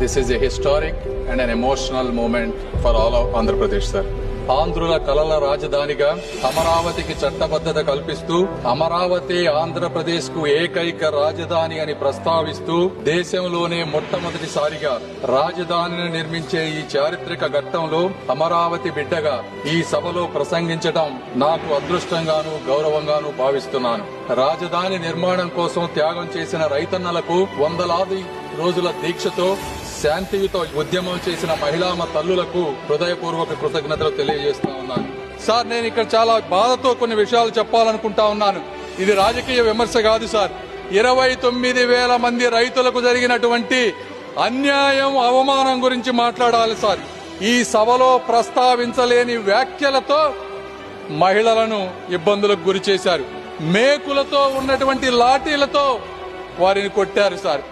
This is a historic and an emotional moment for all of Andhra Pradesh, sir. ఆంధ్రుల కలల రాజధానిగా అమరావతికి చట్టబద్ధత కల్పిస్తూ అమరావతి ఆంధ్రప్రదేశ్ కు ఏకైక రాజధాని అని ప్రస్తావిస్తూ దేశంలోనే మొట్టమొదటిసారిగా రాజధానిని నిర్మించే ఈ చారిత్రక ఘట్టంలో అమరావతి బిడ్డగా ఈ సభలో ప్రసంగించడం నాకు అదృష్టంగాను గౌరవంగాను భావిస్తున్నాను. రాజధాని నిర్మాణం కోసం త్యాగం చేసిన రైతన్నలకు వందలాది రోజుల దీక్షతో శాంతియుత ఉద్యమం చేసిన మహిళా తల్లులకు హృదయపూర్వక కృతజ్ఞతలు తెలియజేస్తా ఉన్నాను. సార్, నేను ఇక్కడ చాలా బాధతో కొన్ని విషయాలు చెప్పాలనుకుంటా ఉన్నాను. ఇది రాజకీయ విమర్శ కాదు సార్. 29,000 మంది రైతులకు జరిగినటువంటి అన్యాయం, అవమానం గురించి మాట్లాడాలి సార్. ఈ సభలో ప్రస్తావించలేని వ్యాఖ్యలతో మహిళలను ఇబ్బందులకు గురి చేశారు. మేకులతో ఉన్నటువంటి లాఠీలతో వారిని కొట్టారు సార్.